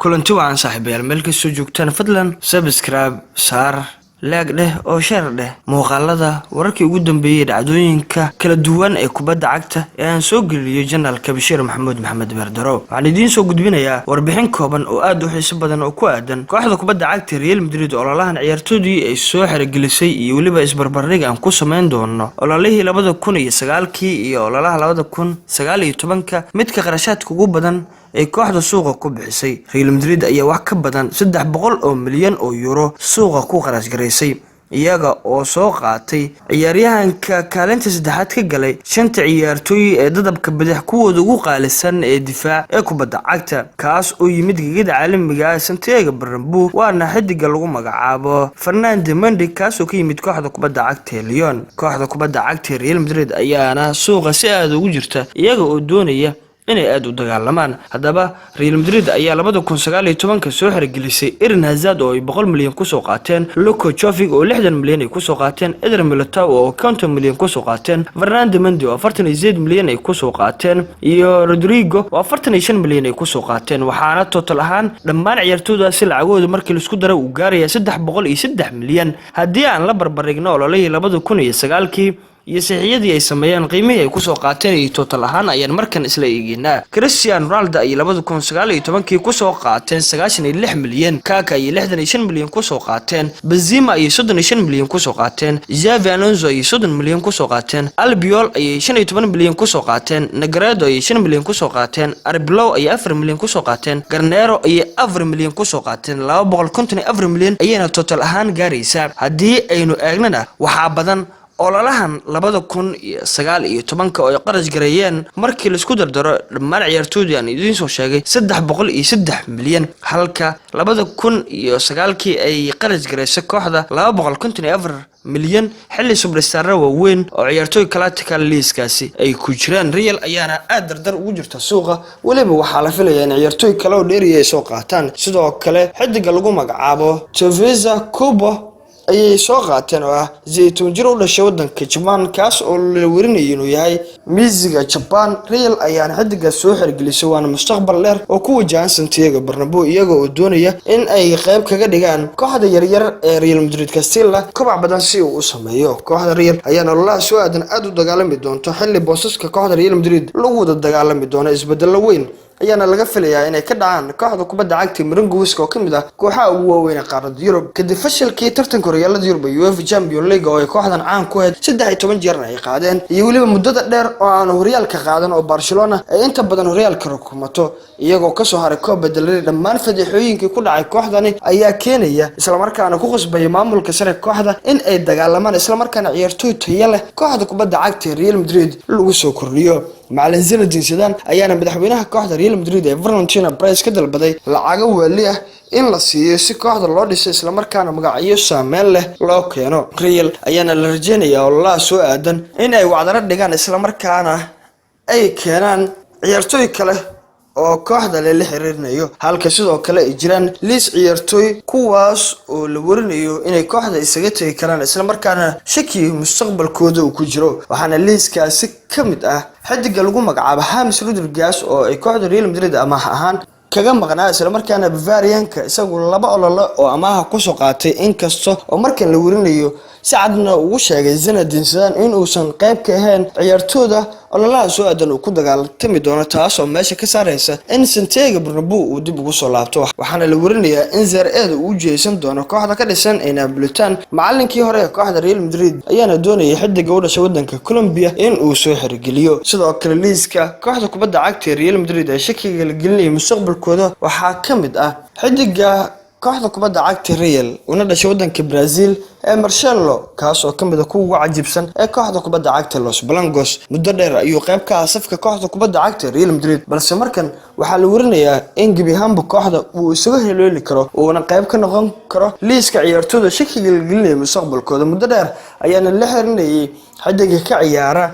kulanti waan saaxiibayaal meel kastoo joogtaan fadlan subscribe saar laag dheh oo share dheh muuqaalada wararkii ugu dambeeyay dhacdooyinka kala duwan ee kubadda cagta ee aan soo geliyo janaalka Bashiir Maxamed Bardaro waxaan idiin soo gudbinayaa warbixin kooban oo aad u xiiso badan oo ku aadan kooxda kubadda cagta Real Madrid oo ololahan ciyaartoydii ay soo xirigelisay iyo waliba isbarbardhig aan ku sameyn doono ololihii 2009 iyo ololaha 2019 midka qarashaadka ugu badan ay kooxda suuqa ku bixisay Real Madrid ayaa wax ka badan 300 milyan oo euro suuqa ku qarash gareysay iyaga oo soo qaatay ciyaaryahanka kaalinta saddexaad ka galay shanta ciyaartooy ee dadabka badax kuwooda ugu qaalisan ee difaac ee kubadda cagta kaas oo yimid gigida caalamiga ah Santiago Bernabeu waana xidiga lagu magacaabo Fernando Mendy kaas oo ka yimid kooxda kubadda cagta Lyon kooxda kubadda cagta Real Madrid ayaana suuqa si aad ugu jirta iyaga oo doonaya inay aad u dagaalamaan hadaba Real Madrid ayaa 2019 soo xirigelisay Eden Hazard oo 100 milyan ku soo qaateen Luka Jovic oo 60 milyan ay ku soo qaateen Eder Militao oo 50 milyan ku soo qaateen Fernando Mendy oo 48 milyan ay ku soo qaateen iyo Rodrigo oo 45 milyan ay ku soo qaateen waxaana total ahaan dhammaan ciyaartooydaasi lacagooda markii la isku daro uu gaaraya 303 milyan haddii aan la barbarigno ololihii 2009 iyo saxiixadii ay sameeyeen qiimihii ay ku soo qaateen iyo total ahaan ayaan markan isla eeginaa Cristiano Ronaldo ay 2019 ku soo qaateen 96 milyan Kaka ay 65 milyan ku soo qaateen Benzema ay 35 milyan ku soo qaateen Xavi Alonso ay 30 milyan ku soo qaateen Albiol ay 15 milyan ku soo qaateen Negredo ay 5 milyan ku soo qaateen Arbeloa ay 4 milyan ku soo qaateen Garnero ay 4 milyan ku soo qaateen 254 milyan ayana total ahaan gaaraysa haddii aynu eegnana waxa badan ololahan 2019 oo ay qarash gareeyeen markii la isku dardaro dhammaan ciyaartoydii aan idiin soo sheegay 303 milyan halka 2009 ay qarash gareysay kooxda 254 milyan xilli superstar waaweyn oo ciyaartooy kalatika liiskaasi ay ku jiraan Real ayaana aad dardar ugu jirta suuqa waliba waxa la filayaa in ciyaartooy kale oo dheeri ay soo qaataan sidoo kale xidiga lagu magacaabo Teveza Kubo ayay soo qaateen oo ah 18 jir u dhashay wadanka Japan kaas oo la warinayo inuu yahay miisiga Japan Real ayaana xidiga soo xirigelisay waana mustaqbal dheer oo ku wajahan Santiago Bernabeu iyaga oo doonaya in ay qayb kaga dhigaan kooxda yaryar ee Real Madrid Castilla kobac badan si uu u sameeyo kooxda Real ayaana la soo aadan aad u dagaalami doonto xilli boosaska kooxda Real Madrid lagu wada dagaalami doono isbedel weyn ayaana laga filayaa inay ka dhacaan kooxda kubadda cagta Maranguiska oo kamid ah kooxaha ugu waaweyn ee qaaradda Yurub kadib fashilkii tartanka horyaalada Yurub ee UEFA Champions League oo ay kooxdan caan ku ahayd 13 jeer ay qaadeen iyo waliba muddada dheer oo aan horyaalka qaadan oo Barcelona ay inta badan horyaalka rukumato iyagoo ka soo haray Copa del Rey dhammaan fadixooyinkii ku dhacay kooxdani ayaa keenaya isla markaana ku qasbay maamulka sare kooxda in ay dagaalamaan isla markaana ciyaartooy tayo leh kooxda kubadda cagta Real Madrid lagu soo kordhiyo macallin Zinedine Zidane ayaana madaxweynaha kooxda Real Madrid ee Florentino Perez ka dalbaday lacag wali ah in la siiyo si kooxda loo dhisay isla markaana magacyo saameyn leh loo keeno Real ayaana la rajeynayaa oo la soo aadan in ay wacdaro dhigaan isla markaana ay keenaan ciyaartooy kale oo kooxda la xiriirinayo halka sidoo kale ay jiraan liis ciyaartooy kuwaas oo la warinayo inay kooxda isaga tagi karaan isla markaana shaki mustaqbalkooda uu ku jiro waxaana liiskaasi kamid ah xidiga lagu magacaabo James Rodriguez oo ay kooxda Real Madrid amaah ahaan kaga maqnaa isla markaana Bavarianka isagu laba olole oo amaah ku soo qaatay inkastoo oo markan la warinayo si cadna ugu sheegay Zinedine Zidane in uusan qayb ka ahayn ciyaartooyda ololaha soo aadan uu ku dagaalami doono taas oo meesha ka saaraysa in Santiago Bernabeu uu dib ugu soo laabto waxaana la warinayaa in Zidane uu jeesan doono kooxda ka dhisan ee Napolitan macallinkii hore ee kooxda Real Madrid ayaana doonayay xidiga u dhashay wadanka Colombia in uu soo xirgeliyo sidoo kale liiska kooxda kubadda cagta Real Madrid ee shakiga la gelinay mustaqbalkooda waxaa kamid ah xidiga kooxda kubadda cagta Real una dhashay wadanka Brazil ee Marcelo kaas oo kamid ah kuwa cajibsan ee kooxda kubadda cagta Los Blancos muddo dheer ayuu qayb ka ah safka kooxda kubadda cagta Real Madrid balse markan waxa la warinayaa in gebi ahaanba kooxda uu isaga heleeli karo oo qayb ka noqon karo liiska ciyaartooyda shakiga la gelinay mustaqbalkooda muddo dheer ayaana la xirinayay xidiga ka ciyaara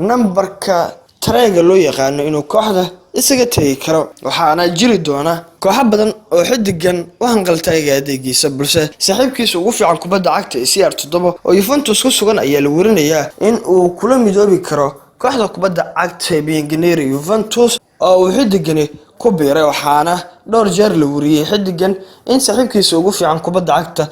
nambarka tareega loo yaqaan inuu kooxda isaga tagi karo waxaana jiri doona kooxo badan oo xidigan u hanqaltayga adeegiisa balse saaxiibkiisa ugu fiican kubadda cagta ee CR7 oo Juventus ku sugan ayaa la warinayaa in uu kula midoobi karo kooxda kubadda cagta ee Bianconeri Juventus oo xidigani ku biiray waxaana dhowr jeer la wariyay xidigan in saaxiibkiisa ugu fiican kubadda cagta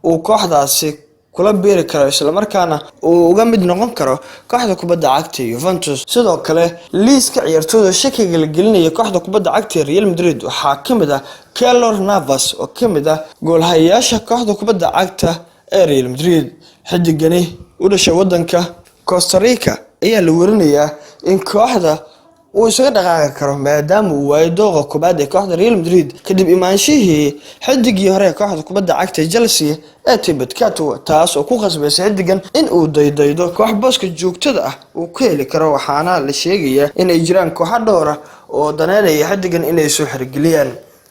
uu kooxdaasi kula biiri karo isla markaana uu uga mid noqon karo kooxda kubadda cagta Juventus. sidoo kale liiska ciyaartooyda shakiga la gelinaya kooxda kubadda cagta Real Madrid waxaa kamid ah Keylor Navas oo kamid ah goolhayaasha kooxda kubadda cagta ee Real Madrid. xidigani u dhashay wadanka Costa Rica ayaa la warinayaa in kooxda uu isaga dhaqaaqi karo maadaama uu waayo dooqa koobaad ee kooxda Real Madrid kadib imaanshihii xidigii hore ee kooxda kubadda cagta Chelsea ee Thibaut Courtois, taas oo ku qasbaysay xidigan in uu daydaydo koox booska joogtada ah uu ka heli karo. waxaana la sheegayaa in ay jiraan kooxo dhowr ah oo daneynaya xidigan inay soo xirigeliyaan,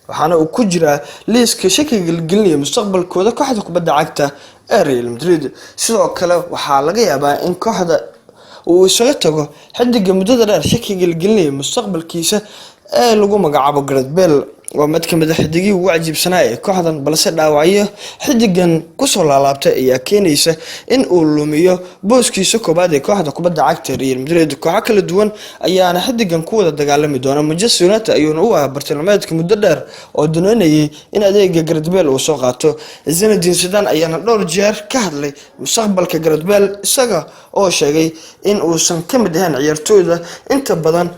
waxaana uu ku jiraa liiska shakiga la gelinaya mustaqbalkooda kooxda kubadda cagta ee Real Madrid. sidoo kale waxaa laga yaabaa in kooxda uu isaga tago xidiga muddada dheer shakiga la gelinaya mustaqbalkiisa ee lagu magacaabo Gareth Bale. waa mid ka mid ah xidigii ugu cajiibsanaa ee kooxdan, balse dhaawacyo xidigan kusoo laalaabtay ayaa keenaysa in uu lumiyo booskiisa koobaad ee kooxda kubadda cagta Real Madrid. kooxo kala duwan ayaana xidigan ku wada dagaalami doona. Manchester United ayuuna u ahaa bartilmaameedka muddo dheer oo doonayay in adeega Gareth Bale uu soo qaato. Zinedine Zidane ayaana dhowr jeer ka hadlay mustaqbalka Gareth Bale, isaga oo sheegay in uusan ka mid ahayn ciyaartooyda inta badan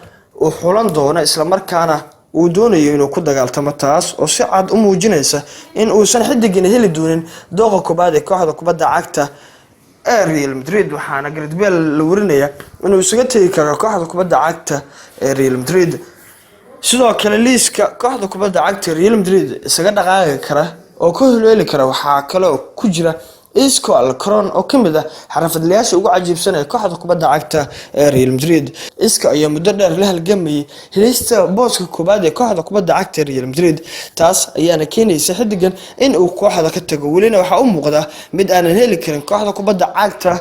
uu xulan doono isla markaana uu doonayo inuu ku dagaaltamo, taas oo si cad u muujinaysa in uusan xidigani heli doonin dooqa koobaad ee kooxda kubadda cagta ee Real Madrid. waxaana Gareth Bale la warinayaa inuu isaga tagi karo kooxda kubadda cagta ee Real Madrid. sidoo kale liiska kooxda kubadda cagta Real Madrid isaga dhaqaaqi kara oo ka heli kara waxaa kale oo ku jira Isco Alcaron oo kamid ah xirfadlayaasha ugu cajiibsan ee kooxda kubadda cagta ee Real Madrid. Isco ayaa muddo dheer la halgamayay helista booska koobaad ee kooxda kubadda cagta ee Real Madrid, taas ayaana keenaysa xidigan in uu kooxda ka tago. welina waxaa u muuqda mid aanan heli karin kooxda kubadda cagta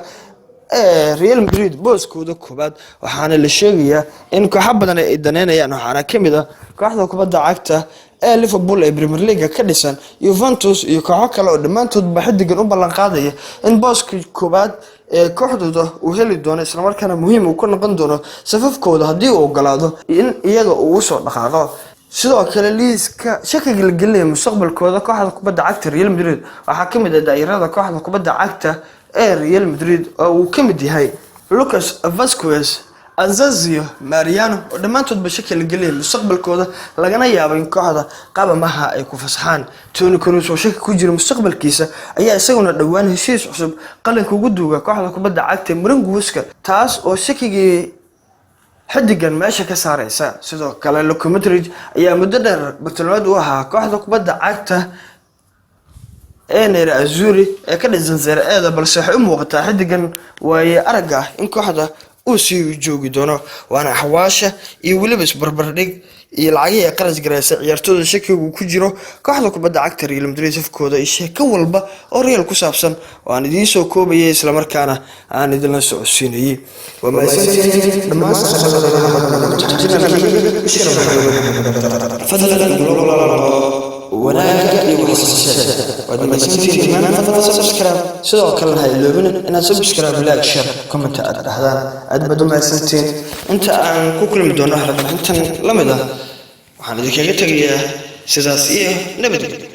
ee Real Madrid booskooda koobaad, waxaana la sheegayaa in kooxo badan ay daneynayaan, waxaana kamid ah kooxda kubadda cagta ee Liverpool ee Premier League ka dhisan, Juventus iyo kooxo kale oo dhammaantoodba xidigan u ballan qaadaya in booska koobaad ee kooxdooda uu heli doono isla markaana muhiim uu ka noqon doono safafkooda haddii uu ogolaado in iyaga uu soo dhaqaaqo. sidoo kale liiska shakiga la gelinaya mustaqbalkooda kooxda kubadda cagta Real Madrid waxaa kamid ah daa'irada kooxda kubadda cagta ee Real Madrid oo uu kamid yahay Lucas Vazquez, Azazio, Mariano oo dhammaantoodba shaki la geliyay mustaqbalkooda, lagana yaabo in kooxda qabamaha ay ku fasaxaan. Toni Kroos oo shaki ku jira mustaqbalkiisa ayaa isaguna dhawaan heshiis cusub qalinka ugu duuga kooxda kubadda cagta Maringuska, taas oo shakigii xidigan meesha ka saaraysa. sidoo kale Luka Modric ayaa muddo dheer bartilmaameed u ahaa kooxda kubadda cagta ee Nera Azzurri ee ka dhisan Serie A, balse waxay u muuqataa xidigan waaye arag ah in kooxda uu sii joogi doono. waana xawaasha iyo weliba isbarbardhig iyo lacagihii ay qarash gareysay ciyaartooyda shakigu ku jiro kooxda kubadda cagta Real Madrid safkooda iyo sheeko walba oo Real ku saabsan oo aan idiin soo koobayay isla markaana aan idinla socodsiinayay. waa mahadsantihiin dhammaan sidoo kale ha iloobin inaad subscribe, like, share, comment aad dhahdaan. aad baad u mahadsantiin. inta aan ku kulmi doono warbixintan lamid ah waxaan idinkaga tegayaa sidaas iyo nabadgelyo.